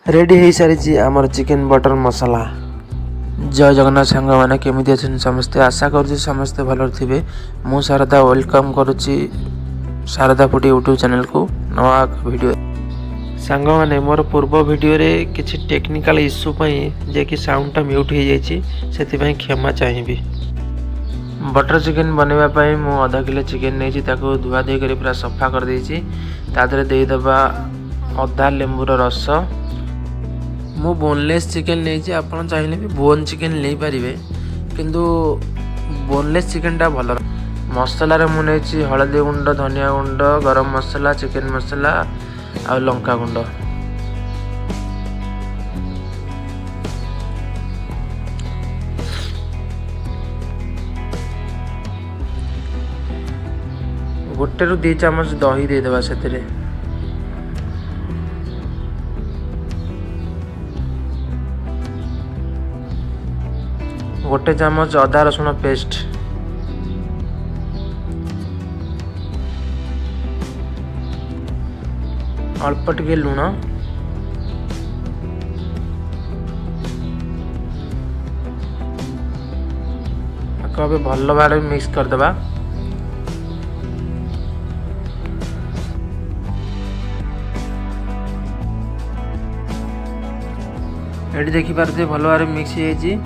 Ready हो सारी आमर चिकेन बटर मसाला। जय जगन्नाथ सांग मैंने केमी अच्छे समस्ते आशा करुँच समस्ते भल थे। मु शारदा वेलकम करुच्ची शारदा फूड यूट्यूब चैनल को नवा वीडियो। सांग मैंने मोर पूर्व वीडियो रे किसी टेक्निकल इश्यू जे कि साउंडटा म्यूट हो जाए क्षमा चाहिए। बटर चिकेन बनवाई मु आधा किलो चिकेन नहीं धुआ धुई कर पूरा सफा कर देछि। तादरे देदबा अधा लेंबूर रस। मु बोनलेस चिकेन नहीं आपन चाहिए भी बोन चिकेन ले पारे किंतु बोनलेस चिकेन टा भल। मसला रे मु नहीं हलदी गुंड धनिया गुंड गरम मसला चिकेन मसला आ लंका गुंड। गोटे रु 2 चामच दही देदेबा से। गोटे चामच अदा रसुण पेस्ट। अल्प टिके लुण। भल भाव मिक्स करदबा। ये देखिपारे भल भाव मिक्स हो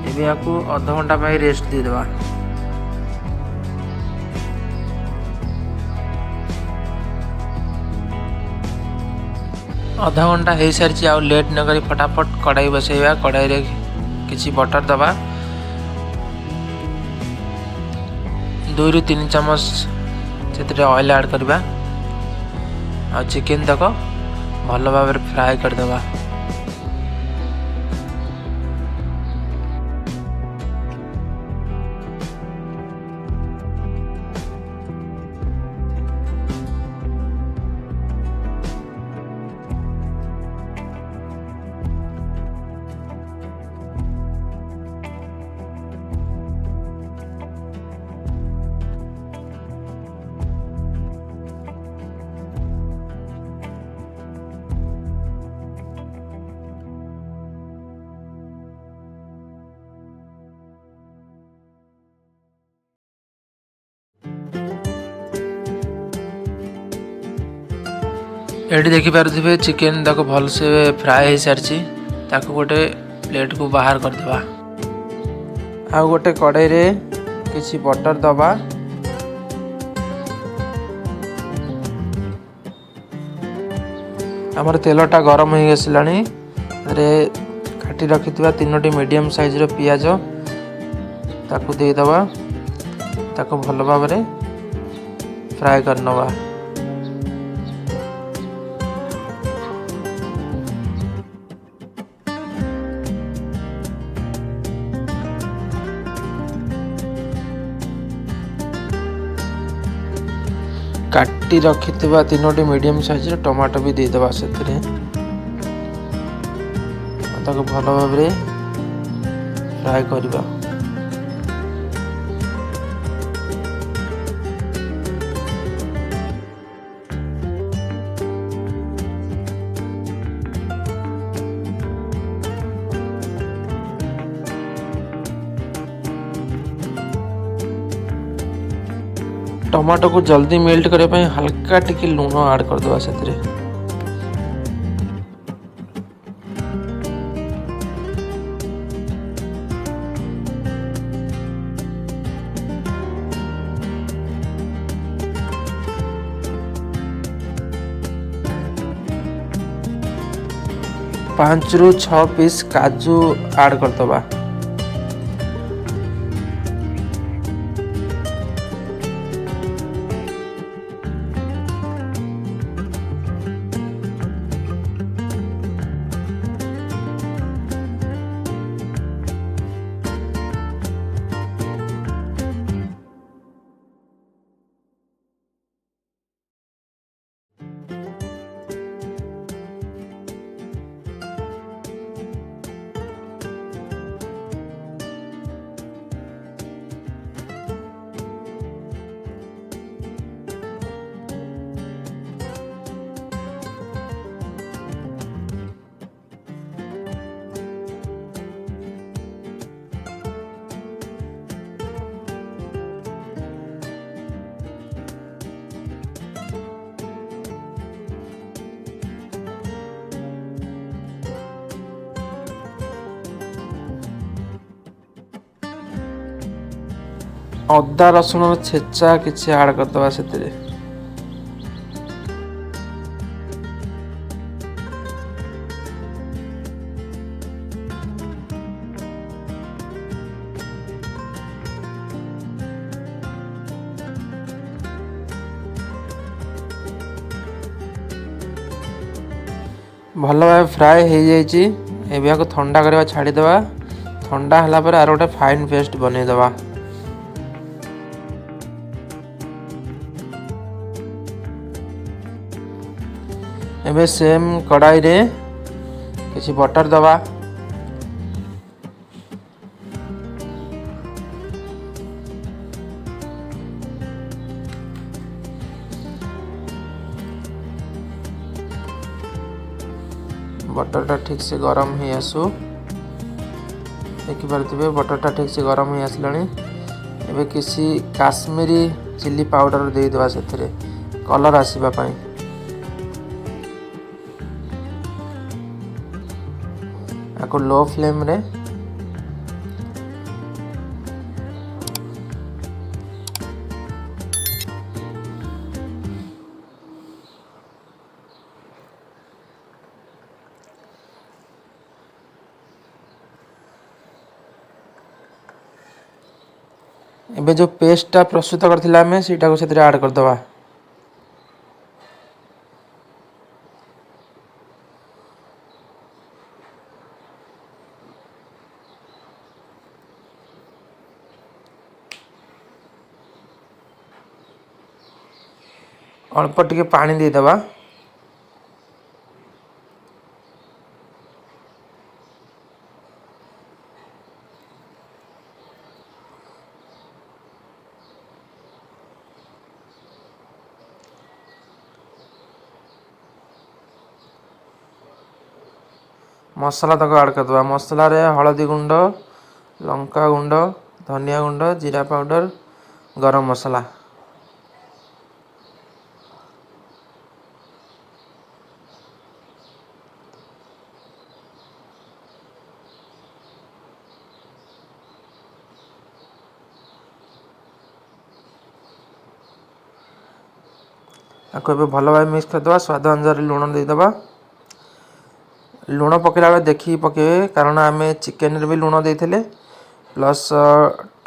एबे आपको आधा घंटा पाई रेस्ट दे देबा। आधा घंटा हो सारी आ लेट न करी फटाफट कढ़ाई बसैबा। कढ़ाई रे किसी बटर दबा 2 रु 3 चामच से ऑयल ऐड करबा। आ चिकेन तक भल भाव फ्राए करदबा। ये देखिपे चिकेन तक भल से फ्राए हो सारी। गोटे प्लेट को बाहर करदे। आ गोटे कढ़ाई रे किसी बटर दबा। आमर तेलटा गरम हो आसलानी। काटी रखि 3टी मीडियम साइज रो पियाज ताकू देदबा। ताकू भल भाव फ्राए करनवा। काटी रखि 3टी मीडियम साइज टमाटो भी देदेबा से। भल भाव फ्राए करबा। टमाटो को जल्दी मेल्ट करने हल्का टिके लुण ऐड करदे से। पांच रु 6 पीस काजू ऐड करदबा। ଅଦା ରସୁଣ ଛେଚା କିଛି ଆଡ୍ କରିଦେବା ସେଥିରେ। ଭଲ ଭାବେ ଫ୍ରାଏ ହେଇଯାଇଛି। ଏବେ ଆକୁ ଥଣ୍ଡା କରିବା ଛାଡ଼ିଦେବା। ଥଣ୍ଡା ହେଲା ପରେ ଆର ଗୋଟେ ଫାଇନ୍ ପେଷ୍ଟ ବନେଇଦେବା। ଏବେ ସେମ୍ କଡ଼ାଇରେ କିଛି ବଟର ଦେବା। बटरटा ठीक से गरम ही आसू। देखिपे बटरटा ठीक से गरम ही आसलानी। एबे किसी काश्मीरी चिली पाउडर दे देवा सेथिरे कलर आसीबा पई। आको लो फ्लेम रे एबे जो पेस्टटा प्रस्तुत करथिला हमें सीटा को सेथिरे ऐड कर दवा। अल्प टिके पानी दे दवा। मसला तक ऐड कर दवा। मसला रे हळदी गुंड, लंका गुंड, धनिया गुंड, जीरा पाउडर, गरम मसला। आको एबे भल भाई मिक्स कर दवा। स्वाद अनुसार लुण दे दवा। लुण पकेला बेले देखी पकेबे कारण आमे चिकन रे भी लुण देइथिले प्लस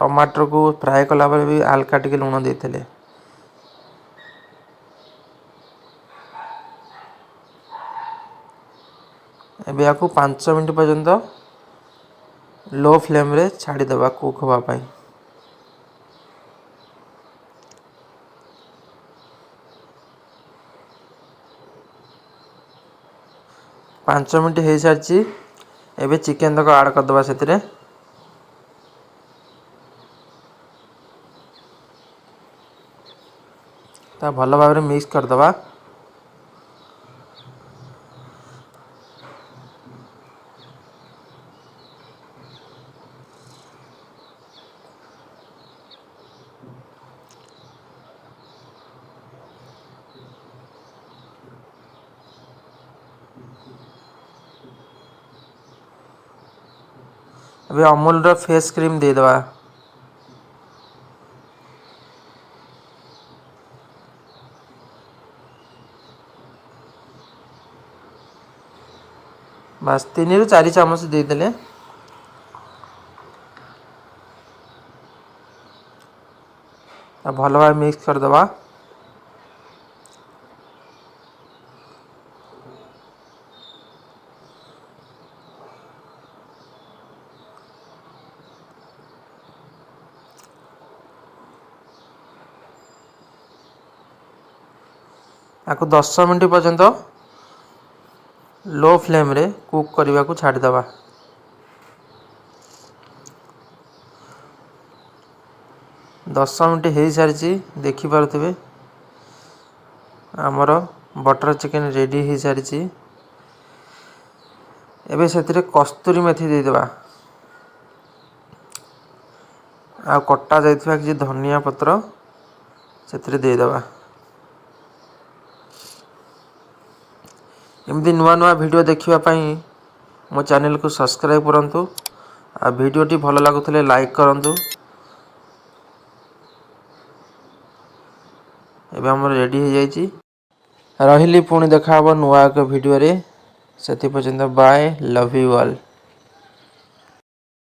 टमाटर को फ्राई कला बेले भी हल्का टिके लुण देइथिले। एबे आको 5 मिनिट पर्यंत लो फ्लेम रे छाड़ी देबा कुक होबा पई। 5 मिनिट हो सारी। एबे चिकन तक ऐड कर दबा सेतिरे। ता भल भाव मिक्स कर दबा। अभी अमूल रो फेस क्रीम दे दवा। बस 3 ରୁ 4 चामच दे देले। भल भाव मिक्स कर दवा। आको 10 मिनिट पर्यंत लो फ्लेम रे कुक करने को छाड़ी दवा। 10 मिनिट हो सारी। देखि पारुथिबे हमर बटर चिकन रेडी हो सारी। एबे सेतिरे कस्तूरी मेथी दे देबा। आ कट्टा जाइथिबा कि धनिया पत्र सेतिरे दे देबा। एमती नुआ नुआ वीडियो देखिबा पई मो चैनल को सब्सक्राइब करंतु। आ वीडियो टी भल लागुथले लाइक करंतु। ଏବେ ଆମର ରେଡ଼ି ହେଇଯାଇଛି। ରହିଲି, ପୁଣି ଦେଖା ହେବ ନୂଆ ଏକ ଭିଡ଼ିଓରେ। ସେଥି ପର୍ଯ୍ୟନ୍ତ ବାଏ, ଲଭ୍ ୟୁ ଅଲ୍।